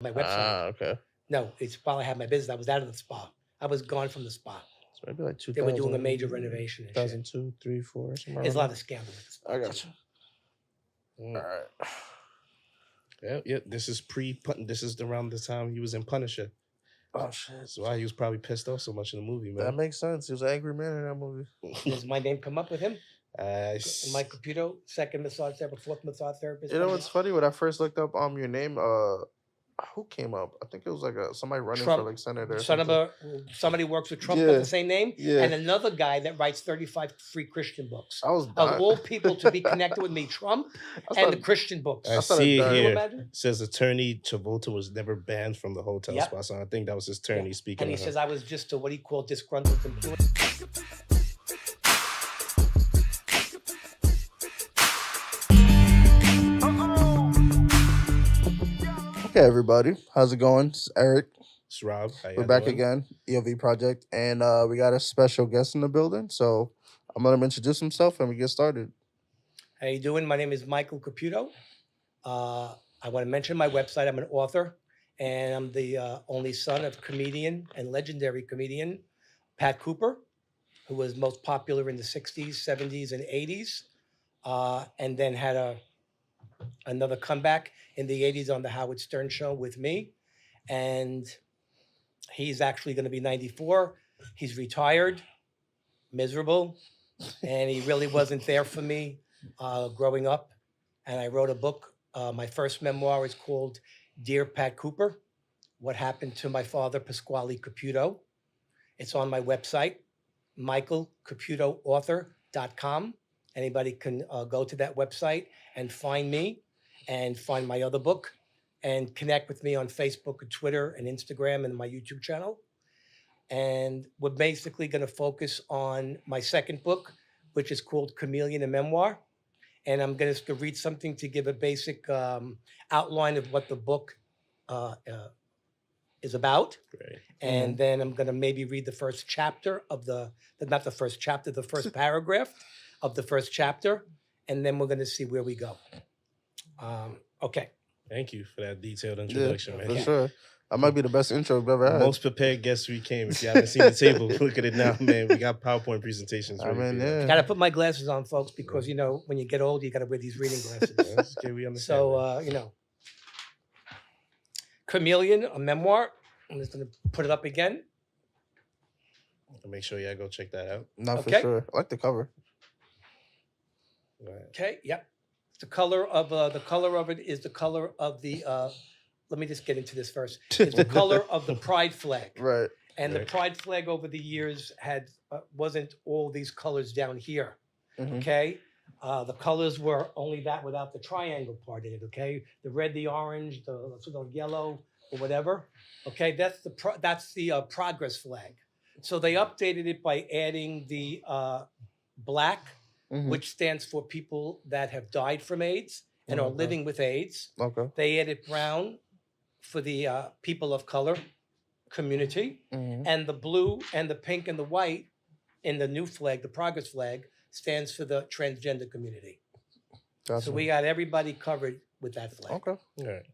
my website. Okay. No, it's while I had my business. I was out of the spa. I was gone from the spa. So maybe like They were 2000, doing a major renovation and shit. 2002, 3, 4, somewhere There's a around lot there. of scandal with the spa. I got you. All right. Yeah. This is This is around the time he was in Punisher. Oh shit! That's why he was probably pissed off so much in the movie, man. That makes sense. He was an angry man in that movie. Does my name come up with him? S- Michael Caputo, second massage therapist, fourth massage therapist. You know what's funny? When I first looked up your name, who came up? I think it was like somebody running Trump. for like senator. or Son of something. somebody works with Trump Yeah. with the same name, Yeah. and another guy that writes 35 free Christian books. I was Of dying. all people to be connected with me, Trump I and started- the Christian books. I I started see it dying. Can you here. imagine? It says attorney Travolta was never banned from the hotel Yep. spot. So I think that was his attorney speaking. And he of him. says I was just a what he called disgruntled employee. Okay, everybody, how's it going? It's Eric. It's Rob. How We're y'all back doing? again, EOV Project, and we got a special guest in the building. So I'm gonna let him introduce himself, and we get started. How you doing? My name is Michael Caputo. I want to mention my website. I'm an author, and I'm the only son of comedian and legendary comedian Pat Cooper, who was most popular in the 60s, 70s, and 80s, and then had another comeback in the 80s on the Howard Stern Show with me. And he's actually going to be 94. He's retired, miserable, and he really wasn't there for me growing up. And I wrote a book. My first memoir is called Dear Pat Cooper, What Happened to My Father, Pasquale Caputo. It's on my website, michaelcaputoauthor.com. Anybody can go to that website and find me and find my other book and connect with me on Facebook and Twitter and Instagram and my YouTube channel. And we're basically going to focus on my second book, which is called Chameleon, a Memoir. And I'm going to read something to give a basic outline of what the book is about. Great. And then I'm going to maybe read the first chapter of the first paragraph of the first chapter. And then we're going to see where we go. Okay. Thank you for that detailed introduction, For man. sure. That might be the best intro we've ever had. Most prepared guests we came. If you haven't seen the table, look at it now, man. We got PowerPoint presentations. I ready mean, for you. yeah. Got to put my glasses on, folks, because, you know, when you get old, you got to wear these reading glasses. That's okay, we understand. So, you know, Chameleon, a memoir. I'm just going to put it up again. Make sure y'all go check that out. Not Okay. for sure. I like the cover. Right. Okay, yep. The color of it is the color of the, let me just get into this first. It's the color of the pride flag. Right. And the Right. pride flag over the years wasn't all these colors down here. Mhm. Okay, the colors were only that without the triangle part in it. Okay, the red, the orange, the yellow, or whatever. Okay, that's the progress flag. So they updated it by adding the black, Mhm. which stands for people that have died from AIDS and are Okay. living with AIDS. Okay. They added brown for the people of color community. Mhm. And the blue and the pink and the white in the new flag, the progress flag, stands for the transgender community. Gotcha. So we got everybody covered with that flag. Okay. All right.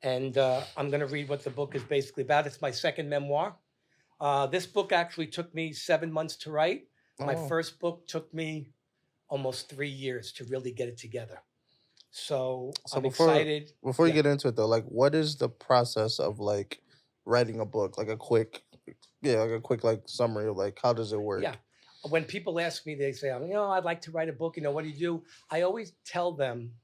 And I'm going to read what the book is basically about. It's my second memoir. This book actually took me 7 months to write. My Oh. first book took me almost 3 years to really get it together. So I'm excited. Before you Yeah. get into it though, like what is the process of like writing a book? Like a quick like summary of like how does it work? Yeah. When people ask me, they say, I'd like to write a book. What do you do? I always tell them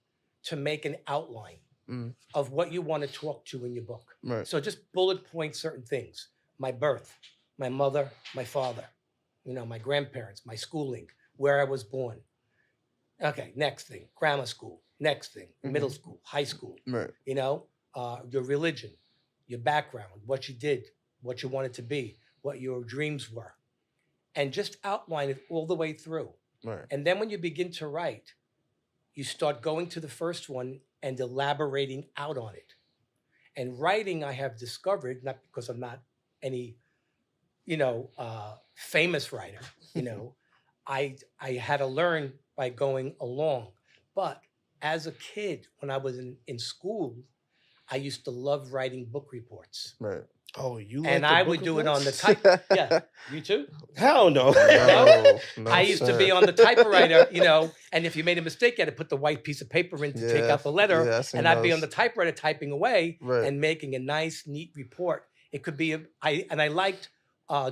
to make an outline Mm. of what you want to talk to in your book. Right. So just bullet point certain things. My birth, my mother, my father, my grandparents, my schooling, where I was born. Okay, next thing, grammar school. Next thing, middle school, high school. Right. Your religion, your background, what you did, what you wanted to be, what your dreams were. And just outline it all the way through. Right. And then when you begin to write, you start going to the first one and elaborating out on it. And writing, I have discovered, not because I'm not any, famous writer, I had to learn by going along. But as a kid, when I was in school, I used to love writing book reports. Right. Oh, you like And the I book would do it on the reports? type. Yeah, you too? Hell no. No, no, I used to sir. be on the typewriter, and if you made a mistake, you had to put the white piece of paper in to take Yeah, out the letter. yeah, I seen And I'd be on those. the typewriter typing away Right. and making a nice, neat report. It could be, I liked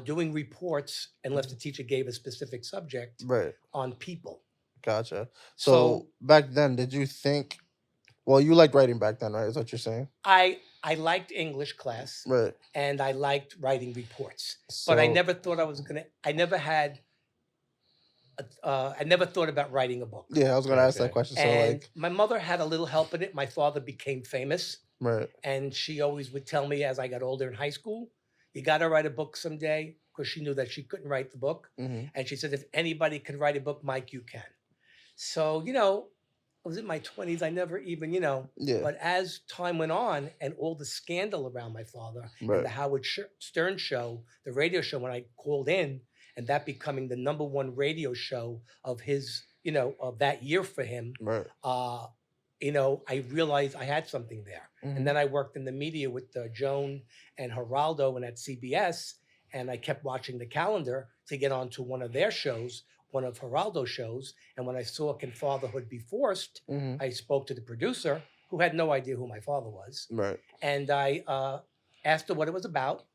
doing reports unless the teacher gave a specific subject Right. on people. Gotcha. So So back then, did you think? Well, you liked writing back then, right? Is what you're saying? I liked English class Right. and I liked writing reports, but I So never thought I was gonna. I never had. I never thought about writing a book. yeah, I was gonna ask that Okay. question. So And like, my mother had a little help in it. My father became famous, right. and she always would tell me as I got older in high school, "You got to write a book someday," because she knew that she couldn't write the book, Mm-hmm. and she said, "If anybody can write a book, Mike, you can." So I was in my 20s. I never even Yeah. But as time went on, and all the scandal around my father and Right. the Howard Stern show, the radio show, when I called in, and that becoming the #1 radio show of his, of that year for him, Right. I realized I had something there. Mhm. And then I worked in the media with Joan and Geraldo and at CBS, and I kept watching the calendar to get onto one of their shows, one of Geraldo's shows. And when I saw Can Fatherhood Be Forced, Mhm. I spoke to the producer, who had no idea who my father was. Right. And I asked her what it was about.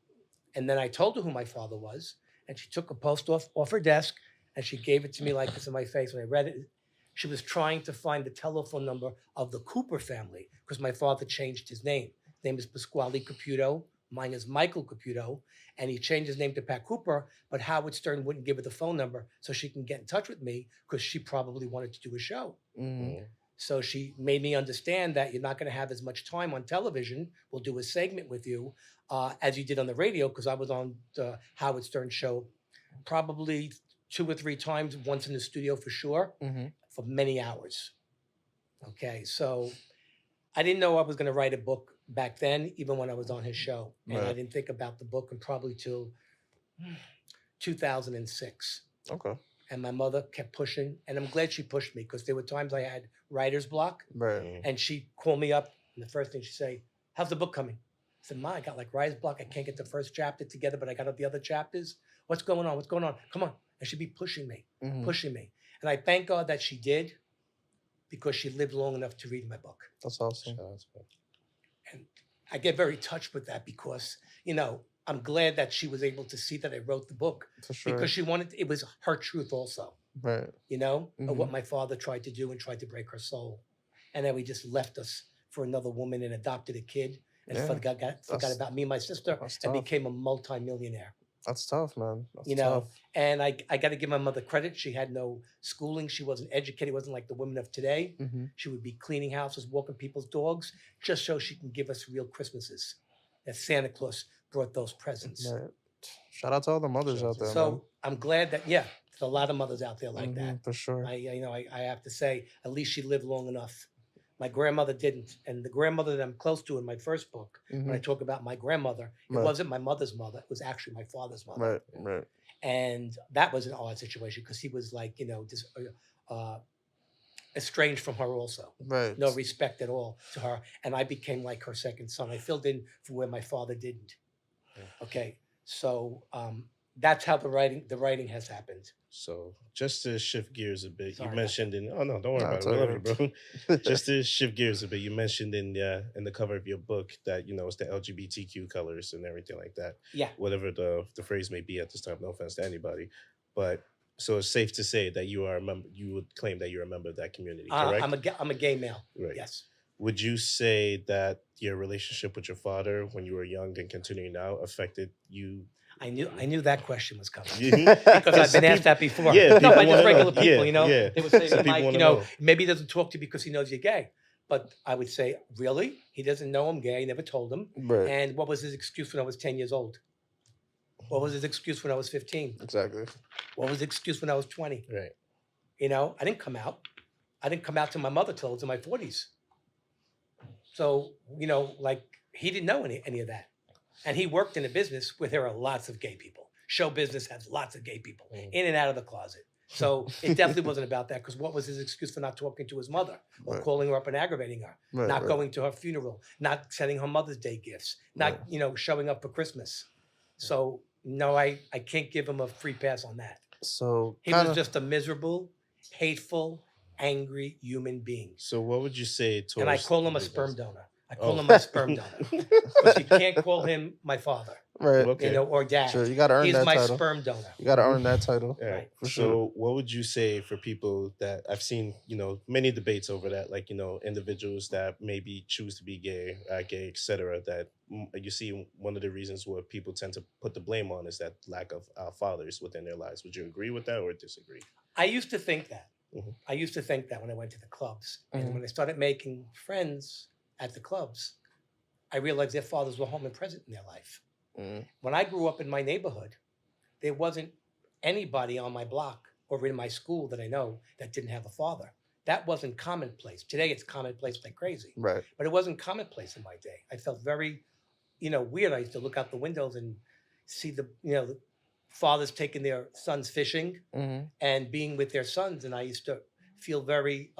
And then I told her who my father was. And she took a post off her desk and she gave it to me like this in my face. When I read it, she was trying to find the telephone number of the Cooper family because my father changed his name. His name is Pasquale Caputo. Mine is Michael Caputo. And he changed his name to Pat Cooper, but Howard Stern wouldn't give her the phone number so she can get in touch with me because she probably wanted to do a show. Mm-hmm. So she made me understand that you're not going to have as much time on television. We'll do a segment with you as you did on the radio, because I was on the Howard Stern show probably 2 or 3 times, once in the studio for sure, Mm-hmm. for many hours. Okay, so I didn't know I was going to write a book back then, even when I was on his show. And I Right. didn't think about the book and probably till 2006. Okay. And my mother kept pushing, and I'm glad she pushed me, because there were times I had writer's block. Right. And she'd call me up, and the first thing she'd say, "How's the book coming?" I said, "Ma, I got like writer's block. I can't get the first chapter together, but I got the other chapters. What's going on? What's going on? Come on." And she'd be pushing me. Mhm. Pushing me. And I thank God that she did, because she lived long enough to read my book. That's awesome. Shout out to her. And I get very touched with that, because, I'm glad that she was able to see that I wrote the book, For sure. because she wanted, it was her truth also, Right. of what my father tried to do and tried to break her soul. And then we just left us for another woman and adopted a kid and Yeah. forgot That's- about me and my sister, That's and tough. became a multimillionaire. That's tough, man. That's You know, tough. And I got to give my mother credit. She had no schooling. She wasn't educated. Wasn't like the women of today. Mm-hmm. She would be cleaning houses, walking people's dogs, just so she can give us real Christmases. That Santa Claus brought those presents. Right. Shout out to all the mothers Shout out there, So man. I'm glad that, there's a lot of mothers out there like that. Mhm, for sure. I have to say, at least she lived long enough. My grandmother didn't. And the grandmother that I'm close to in my first book, when I Mhm. talk about my grandmother, it Right. wasn't my mother's mother. It was actually my father's mother. Right. Right. And that was an odd situation, because he was like, estranged from her also. Right. No respect at all to her. And I became like her second son. I filled in for where my father didn't. Okay. So that's how the writing has happened. So just to shift gears a bit, Sorry you about mentioned don't worry Nah, about it's it. We love all you, bro. Just to shift gears a bit, you mentioned in the cover of your book that it's the LGBTQ colors and everything like that. Yeah. Whatever the phrase may be at this time. No offense to anybody, but so it's safe to say that you are a member. You would claim that you're a member of that community, correct? I'm a gay male. Right. Yes. Would you say that your relationship with your father when you were young and continuing now affected you? I knew that question was coming. Because Because I've been asked that before. Yeah, No, people by wanna just know. regular people, Yeah. They would say, Some people Mike, wanna know. maybe he doesn't talk to you because he knows you're gay. But I would say, really? He doesn't know I'm gay. I never told him. Right. And what was his excuse when I was 10 years old? What was his excuse when I was 15? Exactly. What was his excuse when I was 20? Right. I didn't come out. I didn't come out to my mother till I was in my 40s. So, he didn't know any of that. And he worked in a business where there are lots of gay people. Show business has lots of gay people in and out of the closet. So it definitely wasn't about that, because what was his excuse for not talking to his mother or Right. calling her up and aggravating her, Right, not right. going to her funeral, not sending her Mother's Day gifts, not, Right. showing up for Christmas. So no, I can't give him a free pass on that. So He kind was of just a miserable, hateful, angry human being. So what would you say towards And I call him a the sperm guys? donor. I call Oh. him my sperm donor. Because you can't call him my father, right. Okay. or dad. Sure, you got to earn He's that my title. sperm donor. You got to earn that title. Yeah. Right. For So sure. what would you say for people that I've seen, many debates over that, like, individuals that maybe choose to be gay, etc., that you see one of the reasons where people tend to put the blame on is that lack of fathers within their lives. Would you agree with that or disagree? I used to think that. Mhm. I used to think that when I went to the clubs. Mhm. And when I started making friends at the clubs, I realized their fathers were home and present in their life. Mm. When I grew up in my neighborhood, there wasn't anybody on my block or in my school that I know that didn't have a father. That wasn't commonplace. Today it's commonplace like crazy, Right. but it wasn't commonplace in my day. I felt very, weird. I used to look out the windows and see the fathers taking their sons fishing Mm-hmm. and being with their sons, and I used to feel very,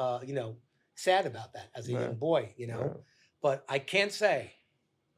sad about that as a Right. young boy, Right. But I can't say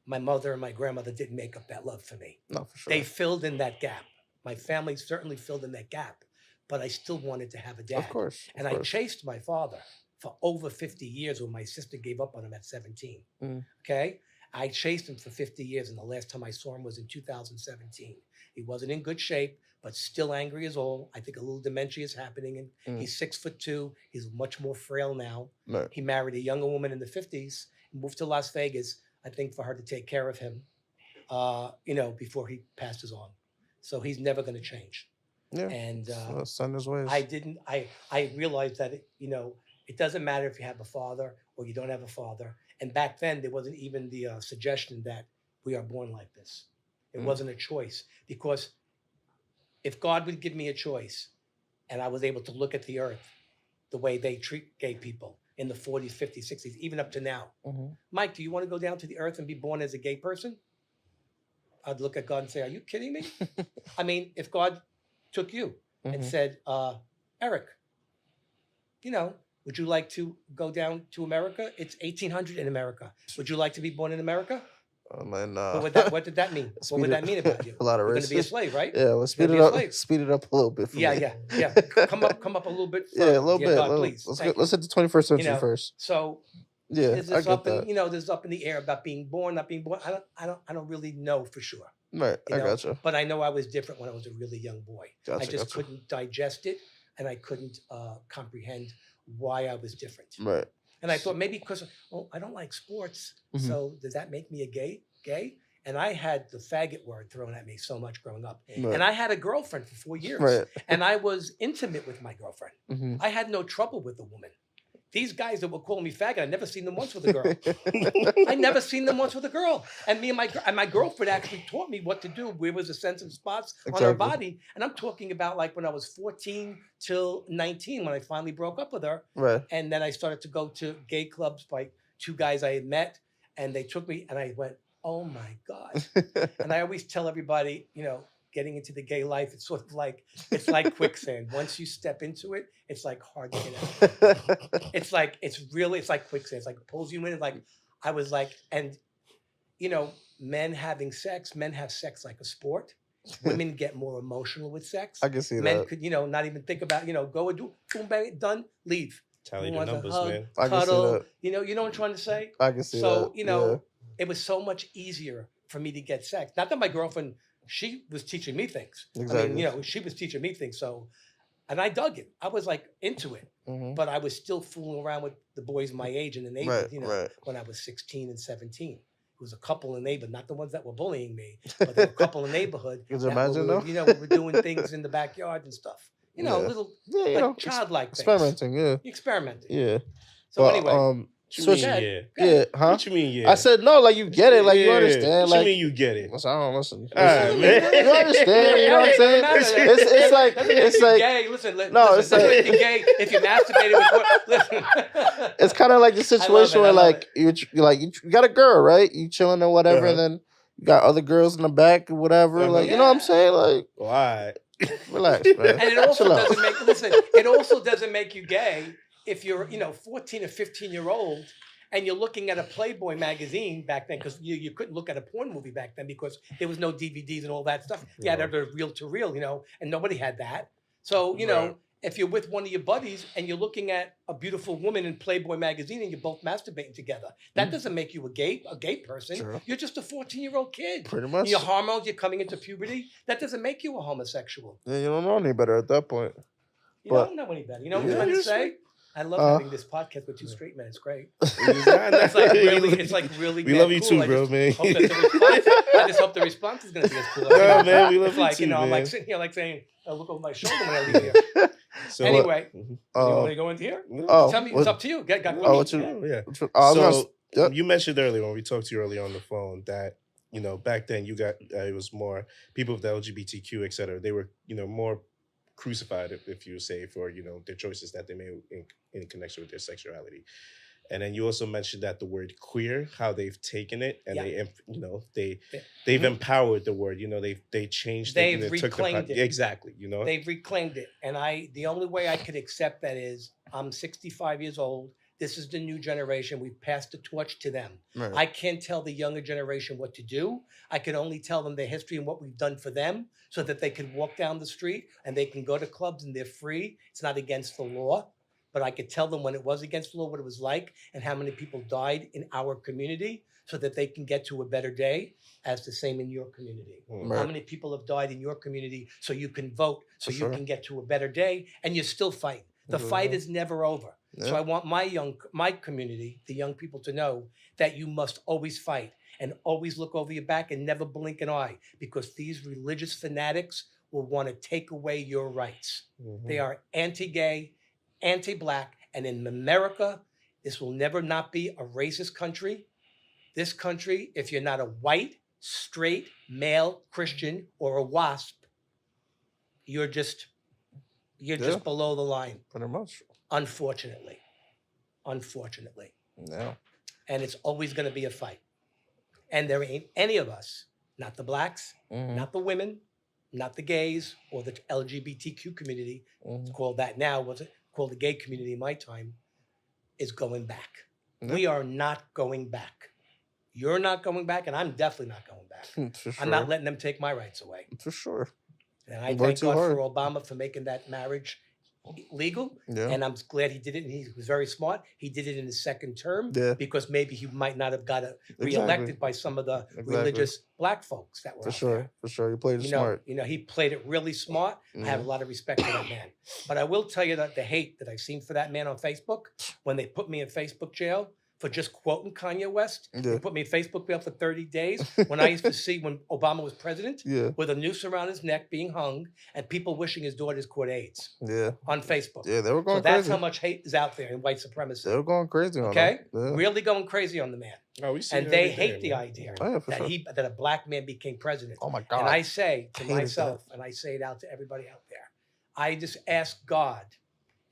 my mother and my grandmother didn't make up that love for me. No, for sure. They filled in that gap. My family certainly filled in that gap, but I still wanted to have a dad. Of course. And I chased my father for over 50 years when my sister gave up on him at 17. Mm. Okay? I chased him for 50 years, and the last time I saw him was in 2017. He wasn't in good shape, but still angry as all. I think a little dementia is happening, and Mm. he's 6'2". He's much more frail now. Right. He married a younger woman in the 50s, moved to Las Vegas, I think for her to take care of him, before he passes on. So he's never going to change. Yeah. And Son his ways. I realized that, it doesn't matter if you have a father or you don't have a father. And back then, there wasn't even the suggestion that we are born like this. It Mm. wasn't a choice, because if God would give me a choice and I was able to look at the earth the way they treat gay people in the 40s, 50s, 60s, even up to now. Mhm. Mike, do you want to go down to the earth and be born as a gay person? I'd look at God and say, are you kidding me? I mean, if God took you and Mhm. said, Eric, would you like to go down to America? It's 1800 in America. Would you like to be born in America? And, What did that mean? What would that mean about you? A lot of You're going to be a racist. slave, right? Yeah, let's You're speed gonna it be a up. slave. Speed it up a little bit for Yeah, me. yeah. Come up a little bit. Yeah, a further. little bit. God, little- please. Thank you. let's hit the 21st century You know, first. So Yeah, there's I this get up that. in, there's up in the air about being born, not being born. I don't really know for sure. Right, You I know? gotcha. But I know I was different when I was a really young boy. I Gotcha, just gotcha. couldn't digest it, and I couldn't comprehend why I was different. Right. And I thought maybe because, I don't like sports, Mhm. so does that make me a gay? And I had the faggot word thrown at me so much growing up. Right. And I had a girlfriend for 4 years. Right. And I was intimate with my girlfriend. Mhm. I had no trouble with a woman. These guys that were calling me faggot, I never seen them once with a girl. I never seen them once with a girl. And me and my girlfriend actually taught me what to do. Where was the sensitive spots on her Exactly. body. And I'm talking about like when I was 14 till 19 when I finally broke up with her. Right. And then I started to go to gay clubs by two guys I had met. And they took me and I went, oh my God. And I always tell everybody, getting into the gay life, it's sort of like, it's like quicksand. Once you step into it, it's like hard to get out. It's like quicksand. It's like it pulls you in. It's like, I was like, and men having sex, men have sex like a sport. Women get more emotional with sex. I can see Men that. could, not even think about, go and do, boom, bang, done, leave. Tally Who the wants a numbers, hug, man. I can see cuddle, that. you know what I'm trying to say? I can see So, that. it was so much easier for me to get sex. Not that my girlfriend, she was teaching me things. I Exactly. mean, she was teaching me things. So, and I dug it. I was like into it, Mhm. but I was still fooling around with the boys my age in the neighborhood, Right, right. when I was 16 and 17. It was a couple in the neighborhood, not the ones that were bullying me, but there were a couple in the neighborhood. Could you that imagine, were, though? we were doing things in the backyard and stuff. Yeah. Little Yeah, like childlike things. experimenting. Yeah, Experimenting. yeah. So But, anyway, What you So mean, Chad, yeah? yeah, huh? What you mean, yeah? I said no, like you get it, like you Yeah. understand, What like you mean you get it? listen, I don't listen. All right, Listen, man. you understand, you know what I'm saying? It's like it's like gay. Listen, No, listen, it's doesn't like- make you gay if you masturbated with what? Listen. it's kind of like the situation I where love like you got a girl, right? You chilling or whatever, Uh-huh. and then you got other girls in the back or whatever. Uh-huh. Like you know what I'm saying? Like Well, all right. Relax, man. And it also Chill out. doesn't make, listen, it also doesn't make you gay if you're, 14 or 15-year-old and you're looking at a Playboy magazine back then, because you couldn't look at a porn movie back then because there was no DVDs and all that stuff. You had to reel to reel, and nobody had that. So, Right. if you're with one of your buddies and you're looking at a beautiful woman in Playboy magazine and you're both masturbating together, that doesn't make you a gay person. Sure. You're just a 14-year-old kid. Pretty much. Your hormones, you're coming into puberty. That doesn't make you a homosexual. Yeah, you don't know any better at that point. You But- don't know any better. You know what I'm Yeah, trying to you're say? I love having this podcast with two straight men. It's great. It's like really. We mad love you cool. too, I bro, just man. hope that the response, I just hope the response is going to be as cool. Yeah, man, we love It's you like, too, I'm like man. sitting here like saying, I look over my shoulder when I leave here. So, Anyway, Mhm. you want to go into here? Oh, Tell me, what- it's up to you. Got Oh, what you? Oh, yeah. I was gonna So yep. you mentioned earlier when we talked to you earlier on the phone that back then you got it was more people of the LGBTQ, et cetera. They were more crucified, if you say, for their choices that they made in connection with their sexuality. And then you also mentioned that the word queer, how they've taken it and Yeah. they've empowered the word. They changed it. They've and took the reclaimed it. Exactly. They've reclaimed it. And the only way I could accept that is I'm 65 years old. This is the new generation. We've passed the torch to them. Right. I can't tell the younger generation what to do. I can only tell them their history and what we've done for them so that they can walk down the street and they can go to clubs and they're free. It's not against the law, but I could tell them when it was against the law, what it was like and how many people died in our community so that they can get to a better day as the same in your community. Mm. How Right. many people have died in your community so you can vote, so For you sure. can get to a better day and you still fight. The fight Mhm. is never over. So Yeah. I want my community, the young people, to know that you must always fight and always look over your back and never blink an eye because these religious fanatics will want to take away your rights. Mhm. They are anti-gay, anti-black, and in America, this will never not be a racist country. This country, if you're not a white, straight, male Christian or a WASP, you're just Yeah. below the line. Pretty much. Unfortunately. Yeah. And it's always going to be a fight. And there ain't any of us, not the blacks, Mhm. not the women, not the gays, or the LGBTQ community, it's Mhm. called that now, was it called the gay community in my time, is going back. Yeah. We are not going back. You're not going back, and I'm definitely not going back. For sure. I'm not letting them take my rights away. For sure. And I Way thank too God hard. for Obama for making that marriage legal. Yeah. And I'm glad he did it. And he was very smart. He did it in his second term Yeah. because maybe he might not have got Exactly. reelected by some of the Exactly. religious black folks that were For out sure. there. For sure. You played it You smart. know, he played it really smart. I have a Mhm. lot of respect for that man. But I will tell you that the hate that I've seen for that man on Facebook, when they put me in Facebook jail for just quoting Kanye West, Yeah. they put me in Facebook jail for 30 days. When I used to see when Obama was president, Yeah. with a noose around his neck being hung and people wishing his daughters caught AIDS Yeah. on Facebook. Yeah. They were So going that's crazy. how much hate is out there in white supremacy. They were going crazy on Okay? him. Yeah. Really going crazy on the man. Oh, we see And it they every hate day, the man. idea Oh, yeah, for that sure. that a black man became president. Oh my God. And I say to hated that. myself, and I say it out to everybody out there, I just ask God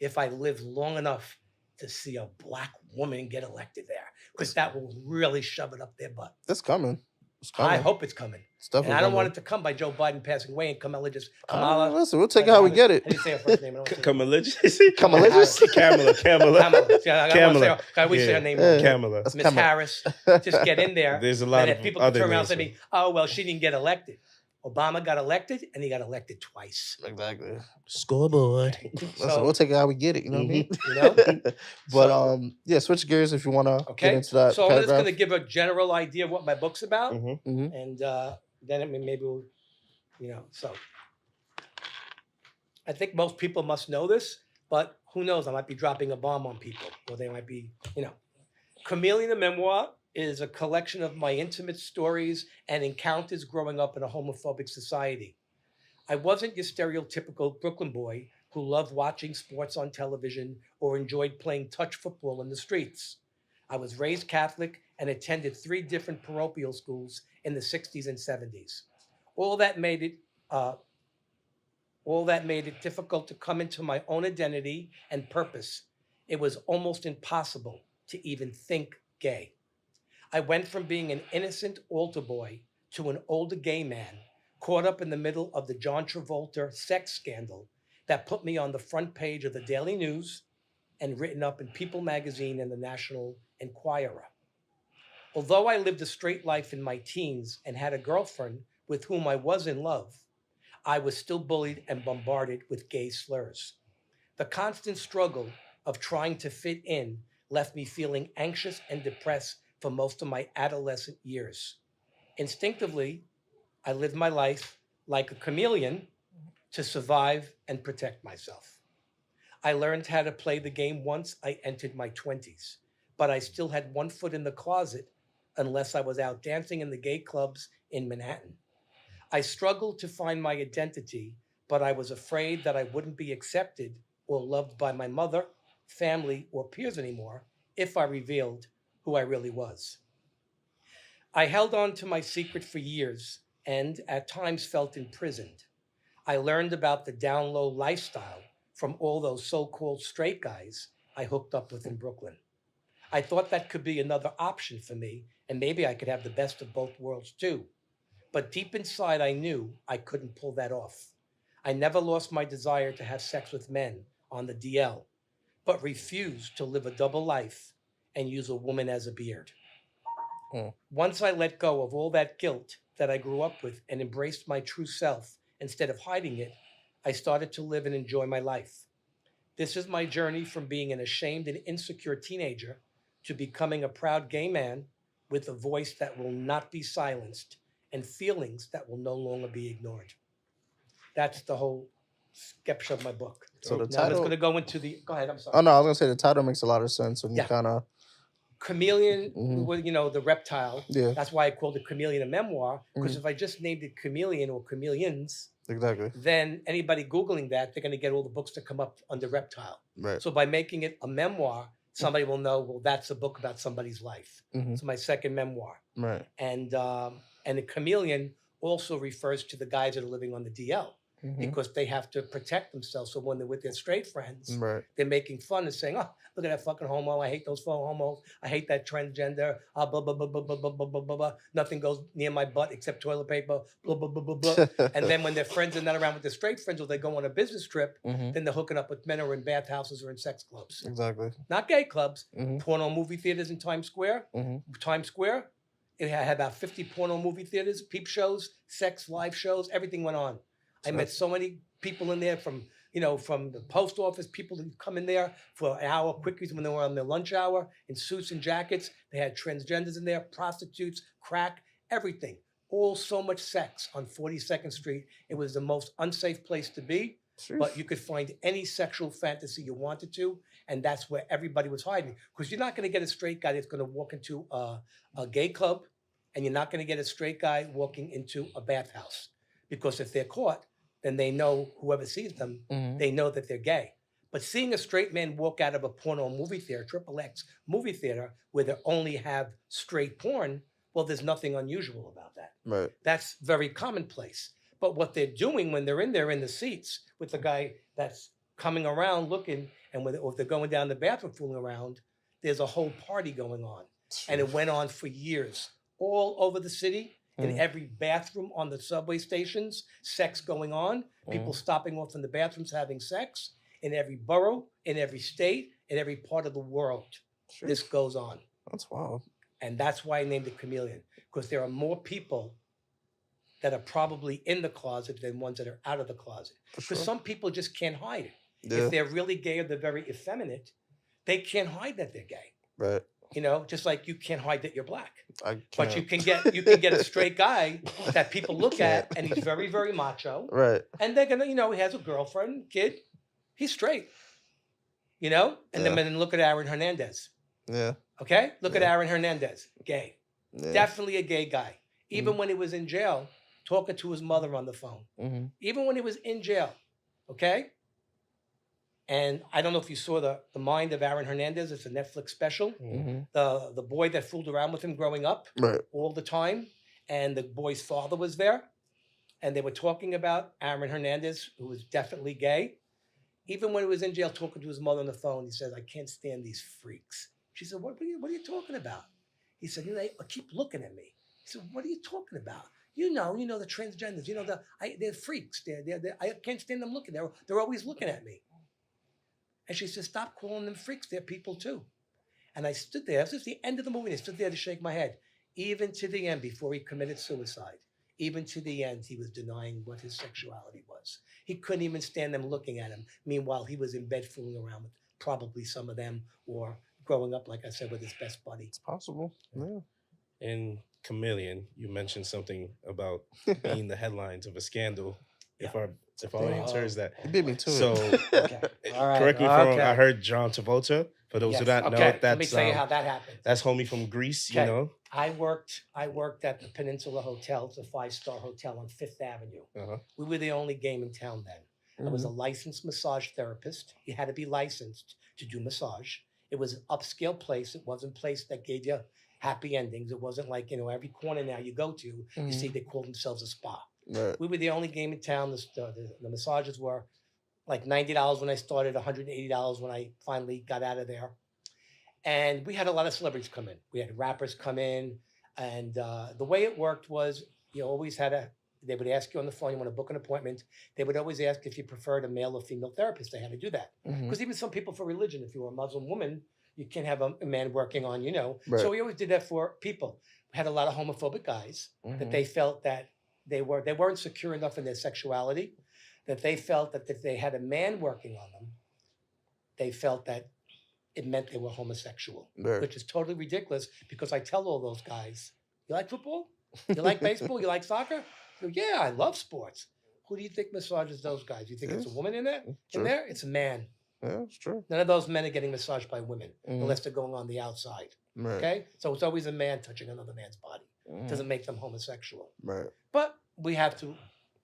if I live long enough to see a black woman get elected there, because that will really shove it up their butt. It's coming. It's coming. I hope it's coming. It's definitely And I don't coming. want it to come by Joe Biden passing away and Kamala. Listen, we'll take it how we get it. How do you say her first name? I don't say it. Kamala. Kamala? Kamala. Kamala. Yeah, I don't wanna say Kamala. her- I always say her name. Yeah. Kamala. That's Miss Kamala. Harris. Just get in there. There's a lot And of if people other turn around and names. say to me, oh, well, she didn't get elected. Obama got elected, and he got elected twice. Exactly. Scoreboard. Listen, So- we'll take it how we get it. You know what I mean? You know? But So- yeah, switch gears if you want to Okay. get into that. So I'm just paragraph. going to give a general idea of what my book's about, Mhm. Mhm. and then maybe we'll, so. I think most people must know this, but who knows? I might be dropping a bomb on people, or they might be, Chameleon, the Memoir, is a collection of my intimate stories and encounters growing up in a homophobic society. I wasn't your stereotypical Brooklyn boy who loved watching sports on television or enjoyed playing touch football in the streets. I was raised Catholic and attended 3 different parochial schools in the 60s and 70s. All that made it difficult to come into my own identity and purpose. It was almost impossible to even think gay. I went from being an innocent altar boy to an older gay man caught up in the middle of the John Travolta sex scandal that put me on the front page of the Daily News and written up in People magazine and the National Enquirer. Although I lived a straight life in my teens and had a girlfriend with whom I was in love, I was still bullied and bombarded with gay slurs. The constant struggle of trying to fit in left me feeling anxious and depressed for most of my adolescent years. Instinctively, I lived my life like a chameleon to survive and protect myself. I learned how to play the game once I entered my 20s, but I still had one foot in the closet unless I was out dancing in the gay clubs in Manhattan. I struggled to find my identity, but I was afraid that I wouldn't be accepted or loved by my mother, family, or peers anymore if I revealed who I really was. I held on to my secret for years and at times felt imprisoned. I learned about the down low lifestyle from all those so-called straight guys I hooked up with in Brooklyn. I thought that could be another option for me, and maybe I could have the best of both worlds too. But deep inside, I knew I couldn't pull that off. I never lost my desire to have sex with men on the DL, but refused to live a double life and use a woman as a beard. Once I let go of all that guilt that I grew up with and embraced my true self instead of hiding it, I started to live and enjoy my life. This is my journey from being an ashamed and insecure teenager to becoming a proud gay man with a voice that will not be silenced and feelings that will no longer be ignored. That's the whole sketch of my book. So the Now I'm just title. going to go into the. Go ahead. I'm sorry. Oh no, I was gonna say the title makes a lot of sense when you Yeah. kind of. Chameleon, Mhm. the reptile. Yeah. That's why I called it Chameleon a memoir, because Mhm. if I just named it Chameleon or Chameleons, Exactly. then anybody Googling that, they're going to get all the books that come up under reptile. Right. So by making it a memoir, somebody will know, well, that's a book about somebody's life. Mhm. It's my second memoir. Right. And the chameleon also refers to the guys that are living on the DL Mhm. because they have to protect themselves. So when they're with their straight friends, Right. they're making fun and saying, "Oh, look at that fucking homo! I hate those homos! I hate that transgender! Blah blah blah blah blah blah blah blah blah blah. Nothing goes near my butt except toilet paper. Blah blah blah blah blah." And then when their friends are not around with their straight friends, or they go on a business trip, Mhm. then they're hooking up with men or in bathhouses or in sex clubs, Exactly. not gay clubs. Mhm. Porno movie theaters in Times Square. Mhm. Times Square. It had about 50 porno movie theaters, peep shows, sex live shows, everything went on. I met so many people in there from the post office, people who come in there for an hour quickies when they were on their lunch hour in suits and jackets. They had transgenders in there, prostitutes, crack, everything. All so much sex on 42nd Street. It was the most unsafe place to be, but you could find any sexual fantasy you wanted to, and that's where everybody was hiding. Because you're not going to get a straight guy that's going to walk into a gay club, and you're not going to get a straight guy walking into a bathhouse. Because if they're caught, then they know, whoever sees them, Mhm. they know that they're gay. But seeing a straight man walk out of a porno movie theater, XXX movie theater, where they only have straight porn, well, there's nothing unusual about that. Right. That's very commonplace. But what they're doing when they're in there in the seats with the guy that's coming around looking, and or if they're going down the bathroom fooling around, there's a whole party going on. And it went on for years, all over the city, in every bathroom on the subway stations, sex going on, people stopping off in the bathrooms having sex, in every borough, in every state, in every part of the world. This goes on. That's wild. And that's why I named it Chameleon, because there are more people that are probably in the closet than ones that are out of the closet. Because some people just can't hide it. Yeah. If they're really gay or they're very effeminate, they can't hide that they're gay. Right. Just like you can't hide that you're black. But you can get a straight guy that people look at, and he's very, very macho. Right. And they're gonna, he has a girlfriend, kid. He's straight. And then look at Aaron Hernandez. Yeah. Okay? Look at Aaron Hernandez. Gay. Yeah. Definitely a gay guy. Even when he was in jail, talking to his mother on the phone. Mm-hmm. Even when he was in jail. Okay? And I don't know if you saw the Mind of Aaron Hernandez. It's a Netflix special. Mm-hmm. The boy that fooled around with him growing up all the time. And the boy's father was there. And they were talking about Aaron Hernandez, who was definitely gay. Even when he was in jail talking to his mother on the phone, he says, "I can't stand these freaks." She said, what are you talking about? He said, "They keep looking at me." He said, "What are you talking about? You know the transgenders. They're freaks. I can't stand them looking. They're always looking at me. And she said, stop calling them freaks. They're people too. And I stood there. This was the end of the movie. And I stood there to shake my head. Even to the end, before he committed suicide, even to the end, he was denying what his sexuality was. He couldn't even stand them looking at him. Meanwhile, he was in bed fooling around with probably some of them, or growing up, like I said, with his best buddy. It's possible. Yeah. In Chameleon, you mentioned something about being the headlines of a scandal. If our audience hears that, You beat me to so Okay. All right. correct me if I'm wrong. Okay. I heard John Travolta. For those who Yes. don't know, Okay. Let me that's tell you how that happened. that's homie from Greece. Okay. You know. I worked at the Peninsula Hotel. It's a 5-star hotel on Fifth Avenue. Uh-huh. We were the only game in town then. I was a licensed massage therapist. You had to be licensed to do massage. It was an upscale place. It wasn't a place that gave you happy endings. It wasn't like, every corner now you go to, you see they call themselves a spa. Right. We were the only game in town. The massages were like $90 when I started, $180 when I finally got out of there. And we had a lot of celebrities come in. We had rappers come in. And the way it worked was you always they would ask you on the phone, you want to book an appointment. They would always ask if you preferred a male or female therapist. They had to do that. Because even some people for religion, if you were a Muslim woman, you can't have a man working on, Right. So we always did that for people. We had a lot of homophobic guys that they felt that they weren't secure enough in their sexuality, that they felt that if they had a man working on them, they felt that it meant they were homosexual, Right. which is totally ridiculous because I tell all those guys, you like football? You like baseball? You like soccer? They go, yeah, I love sports. Who do you think massages those guys? You think it's a woman in there? Sure. In there? It's a man. Yeah, it's true. None of those men are getting massaged by women unless they're going on the outside. Right. Okay? So it's always a man touching another man's body. Mhm. Doesn't make them homosexual. Right. But we have to,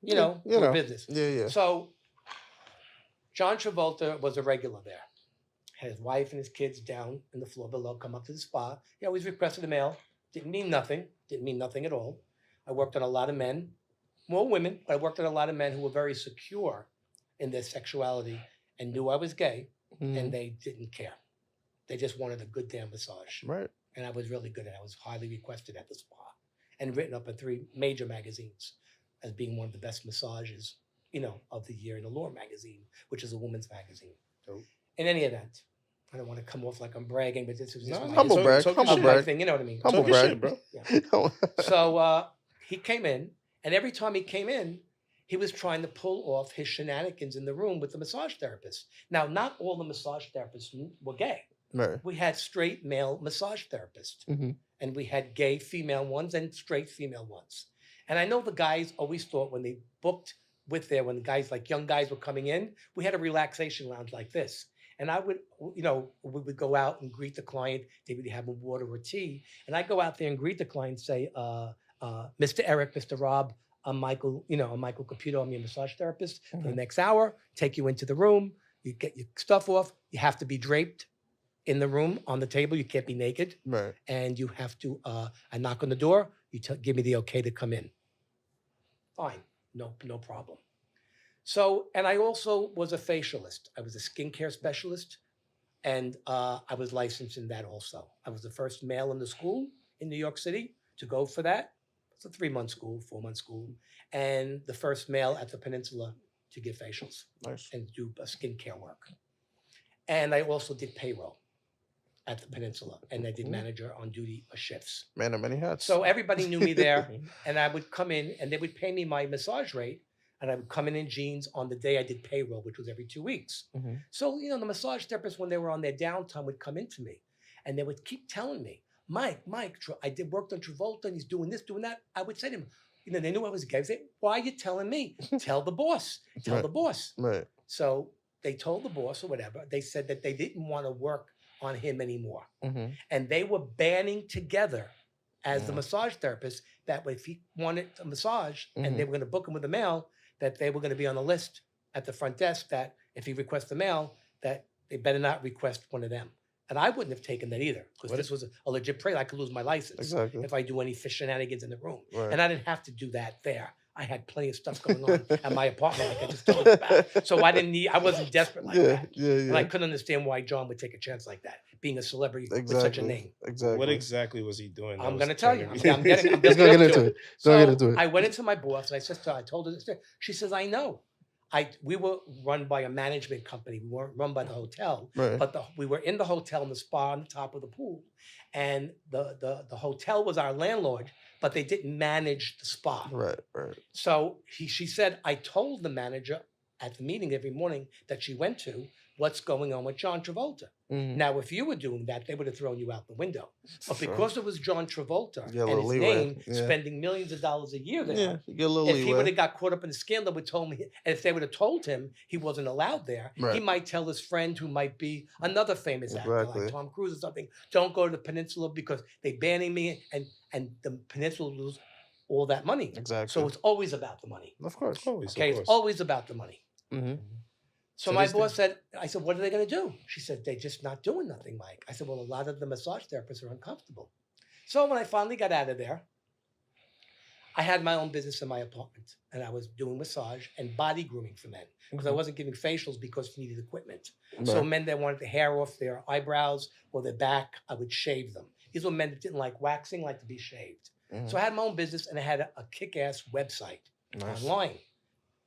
You do know. business. Yeah. So John Travolta was a regular there. Had his wife and his kids down in the floor below, come up to the spa. He always requested a male. Didn't mean nothing. Didn't mean nothing at all. I worked on a lot of men, more women, but I worked on a lot of men who were very secure in their sexuality and knew I was gay, and they didn't care. They just wanted a good damn massage. Right. And I was really good at it. I was highly requested at the spa and written up in 3 major magazines as being one of the best massages, of the year in Allure magazine, which is a woman's magazine. Dope. In any event, I don't want to come off like I'm bragging, but this was just my Humble brag. talk Humble shit. brag. thing, you know what I mean? Humble Talk your brag, shit, bro. Yeah. So he came in, and every time he came in, he was trying to pull off his shenanigans in the room with the massage therapist. Now, not all the massage therapists were gay. Right. We had straight male massage therapists, and we had gay female ones and straight female ones. And I know the guys always thought when they booked when the guys, like young guys were coming in, we had a relaxation lounge like this. And I would, we would go out and greet the client. They would have a water or tea. And I go out there and greet the client and say, Mr. Eric, Mr. Rob, I'm Michael, I'm Michael Caputo. I'm your massage therapist for the next hour. Take you into the room. You get your stuff off. You have to be draped in the room on the table. You can't be naked. Right. And you have to, I knock on the door. You give me the okay to come in. Fine. No problem. So, and I also was a facialist. I was a skincare specialist, and I was licensed in that also. I was the first male in the school in New York City to go for that. It's a 3-month school, 4-month school, and the first male at the Peninsula to give facials Nice. and do skincare work. And I also did payroll at the Peninsula, and I did manager on duty shifts. Man of many hats. So everybody knew me there, and I would come in, and they would pay me my massage rate, and I would come in jeans on the day I did payroll, which was every 2 weeks. So, the massage therapists, when they were on their downtime, would come into me, and they would keep telling me, Mike, I worked on Travolta, and he's doing this, doing that. I would say to them, they knew I was gay. I would say, why are you telling me? Tell the boss. Tell Right. the boss. Right. So they told the boss or whatever. They said that they didn't want to work on him anymore. And they were banding together as the massage therapist that if he wanted a massage and they were going to book him with a male, that they were going to be on the list at the front desk that if he requests a male, that they better not request one of them. And I wouldn't have taken that either because this was a legit trade. I could lose my license Exactly. if I do any shenanigans in the room. Right. And I didn't have to do that there. I had plenty of stuff going on at my apartment, like I just told you about. So I wasn't desperate like that. Yeah. And I couldn't understand why John would take a chance like that. being a celebrity with such a name. Exactly. What exactly was he doing? I'm going to tell you. I'm Let's getting go get to into it. Go get into it. I went into my boss and I said to her, I told her this. She says, I know. We were run by a management company. We weren't run by the hotel, Right. but we were in the hotel in the spa on the top of the pool. And the hotel was our landlord, but they didn't manage the spa. Right. So she said, I told the manager at the meeting every morning that she went to, what's going on with John Travolta. Mhm. Now, if you were doing that, they would have thrown you out the window. But Sure. because it was John Travolta You get a and little his leeway. name, Yeah. spending millions of dollars a year there, Yeah, you get a little if he would leeway. have got caught up in the scandal, would told me, and if they would have told him he wasn't allowed there, he Right. might tell his friend who might be another famous actor Exactly. like Tom Cruise or something, don't go to the peninsula because they banning me, and the peninsula lose all that money. Exactly. So it's always about the money. Of course. Always, Okay, of it's course. always about the money. Mm-hmm. So To my this boss day. said, I said, what are they going to do? She said, they're just not doing nothing, Mike. I said, well, a lot of the massage therapists are uncomfortable. So when I finally got out of there, I had my own business in my apartment, and I was doing massage and body grooming for men because I wasn't giving facials because you needed equipment. So Right. men that wanted the hair off their eyebrows or their back, I would shave them. These were men that didn't like waxing, like to be shaved. Mhm. So I had my own business, and I had a kick-ass website Nice. online.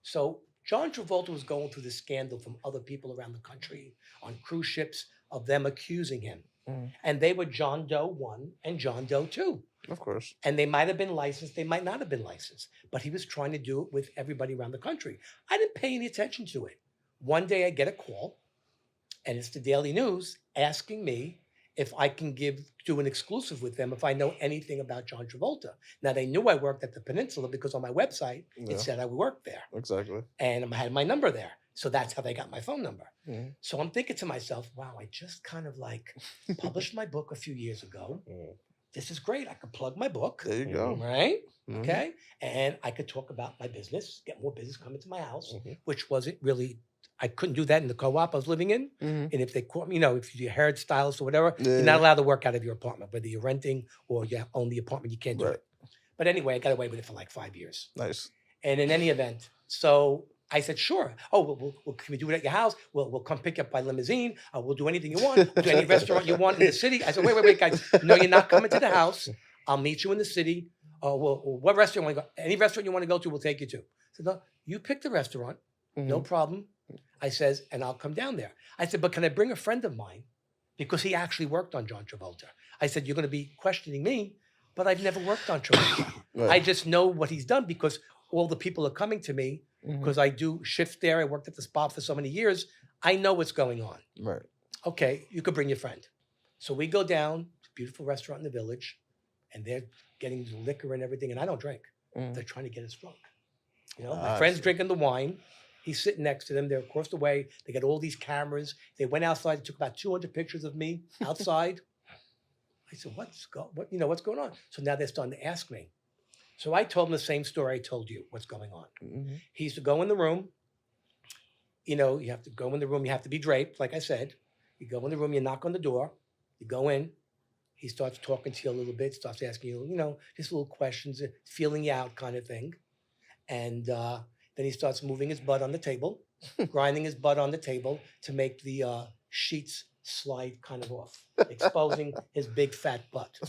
So John Travolta was going through the scandal from other people around the country on cruise ships of them accusing him. Mhm. And they were John Doe 1 and John Doe 2. Of course. And they might have been licensed, they might not have been licensed, but he was trying to do it with everybody around the country. I didn't pay any attention to it. One day I get a call, and it's the Daily News asking me if I can do an exclusive with them if I know anything about John Travolta. Now, they knew I worked at the Peninsula because on my website, Yeah. it said I worked there. Exactly. And I had my number there. So that's how they got my phone number. Mhm. So I'm thinking to myself, wow, I just kind of like published my book a few years ago. Mm. This is great. I could plug my book, There you go. right? Mhm. Okay. And I could talk about my business, get more business coming to my house, Mhm. which wasn't really, I couldn't do that in the co-op I was living in. Mhm. And if they caught me, if you're hairstylist or whatever, Yeah. you're not allowed to work out of your apartment, whether you're renting or you own the apartment, you can't do Right. it. But anyway, I got away with it for like 5 years. Nice. And in any event, so I said, sure. Oh, can we do it at your house? We'll come pick you up by limousine. We'll do anything you want. We'll do any restaurant you want in the city. I said, wait, guys. No, you're not coming to the house. I'll meet you in the city. What restaurant you want to go? Any restaurant you want to go to, we'll take you to. I said, no, you pick the restaurant. No Mhm. problem. I says, and I'll come down there. I said, but can I bring a friend of mine? Because he actually worked on John Travolta. I said, you're going to be questioning me, but I've never worked on Travolta. I Right. just know what he's done because all the people are coming to me Mhm. because I do shift there. I worked at the spa for so many years. I know what's going on. Right. Okay, you could bring your friend. So we go down to a beautiful restaurant in the village, and they're getting liquor and everything, and I don't drink. Mhm. They're trying to get us drunk. My Ah, I friend's see. drinking the wine. He's sitting next to them. They're across the way. They got all these cameras. They went outside. They took about 200 pictures of me outside. I said, what's going on? So now they're starting to ask me. So I told them the same story I told you, what's going on. Mhm. He used to go in the room. You have to go in the room. You have to be draped, like I said. You go in the room, you knock on the door, you go in. He starts talking to you a little bit, starts asking you, just little questions, feeling you out kind of thing. And then he starts moving his butt on the table, grinding his butt on the table to make the sheets slide kind of off, exposing his big fat butt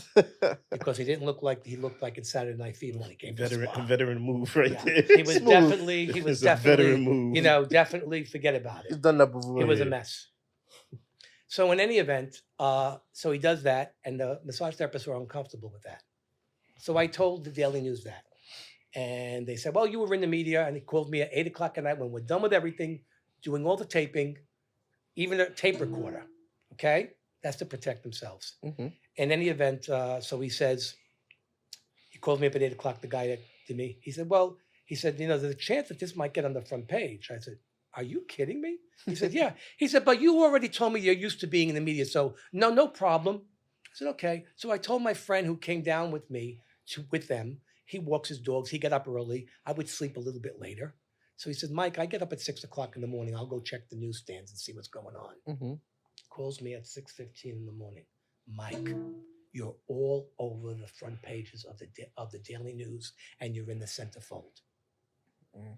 because he looked like in Saturday Night Fever when he came to the spa. Veteran move right Yeah. there. He was Smooth. definitely, It's a veteran move. definitely forget about He's it. done that before. It was a yeah. mess. So in any event, so he does that, and the massage therapists were uncomfortable with that. So I told the Daily News that, and they said, well, you were in the media, and he called me at 8 o'clock at night when we're done with everything, doing all the taping, even a tape recorder, okay? That's to protect themselves. Mhm. In any event, so he says, he called me up at 8 o'clock, the guy that did me. He said, there's a chance that this might get on the front page. I said, are you kidding me? He said, yeah. He said, but you already told me you're used to being in the media, so no problem. I said, okay. So I told my friend who came down with me, with them, he walks his dogs, he got up early. I would sleep a little bit later. So he said, Mike, I get up at 6 o'clock in the morning. I'll go check the newsstands and see what's going on. Mhm. Calls me at 6:15 in the morning. Mike, you're all over the front pages of the Daily News, and you're in the centerfold. Mm.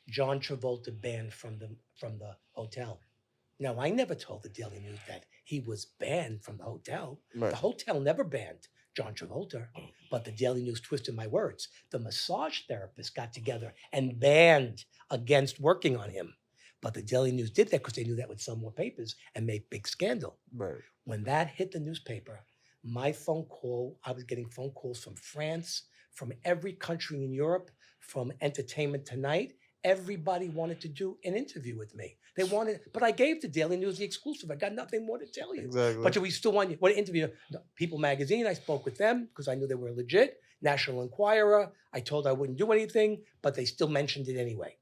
John Travolta banned from the hotel. Now, I never told the Daily News that he was banned from the hotel. Right. The hotel never banned John Travolta, but the Daily News twisted my words. The massage therapist got together and banned against working on him. But the Daily News did that because they knew that would sell more papers and make big scandal. Right. When that hit the newspaper, I was getting phone calls from France, from every country in Europe, from Entertainment Tonight. Everybody wanted to do an interview with me. They wanted, but I gave the Daily News the exclusive. I got nothing more to tell you. Exactly. But we still want to interview. No, People Magazine, I spoke with them because I knew they were legit. National Enquirer, I told I wouldn't do anything, but they still mentioned it anyway.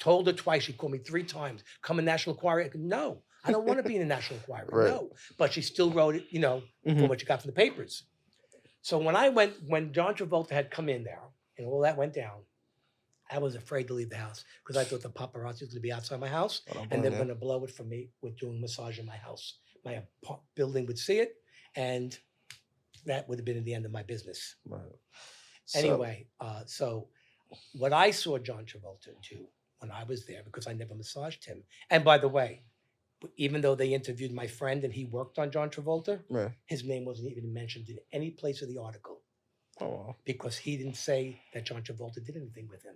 Told her twice. She called me 3 times. Come in National Enquirer. I go, no, I don't want to be in a National Enquirer. Right. No. But she still wrote it, Mhm. from what you got from the papers. So when John Travolta had come in there and all that went down, I was afraid to leave the house because I thought the paparazzi was going to be outside my house I don't and blame they're you. going to blow it for me with doing massage in my house. My building would see it, and that would have been the end of my business. Right. So- Anyway, so what I saw John Travolta do when I was there, because I never massaged him, and by the way, even though they interviewed my friend and he worked on John Travolta, Right. his name wasn't even mentioned in any place of the article Oh, wow. because he didn't say that John Travolta did anything with him.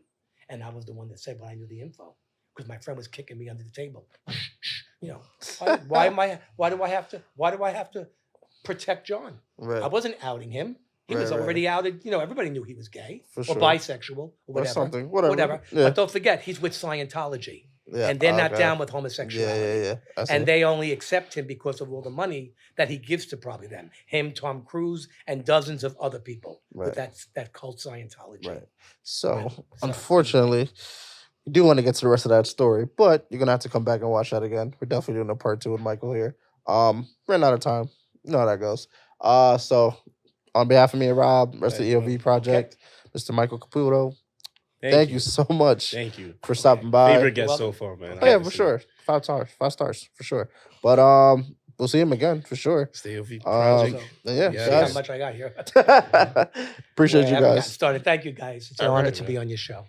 And I was the one that said, well, I knew the info because my friend was kicking me under the table. Why do I have to protect John? Right. I wasn't outing him. He Right, was right. already outed. Everybody knew he was gay For or sure. bisexual or Or whatever. something. Whatever. Yeah. But don't forget, he's with Scientology. Yeah. And they're not okay. down with homosexuality. Yeah. I see. And they only accept him because of all the money that he gives to probably them. Him, Tom Cruise, and dozens of other people with that cult Scientology. Right. So, Right. So- unfortunately, we do want to get to the rest of that story, but you're gonna have to come back and watch that again. We're definitely doing a part 2 with Michael here. Ran out of time. You know how that goes. So on behalf of me and Rob, rest of the EOV Project, Mr. Michael Caputo, thank you so much Thank you. for stopping by. Favorite guest Well- so far, man. Oh, yeah, for Honestly. sure. 5 stars. 5 stars for sure. But we'll see him again for sure. Stay OV So, Project. Yeah, Yeah. see how guys. much I got here. Appreciate Yeah, I you haven't gotten guys. started. Thank you, guys. It's an All honor right, to man. be on your show.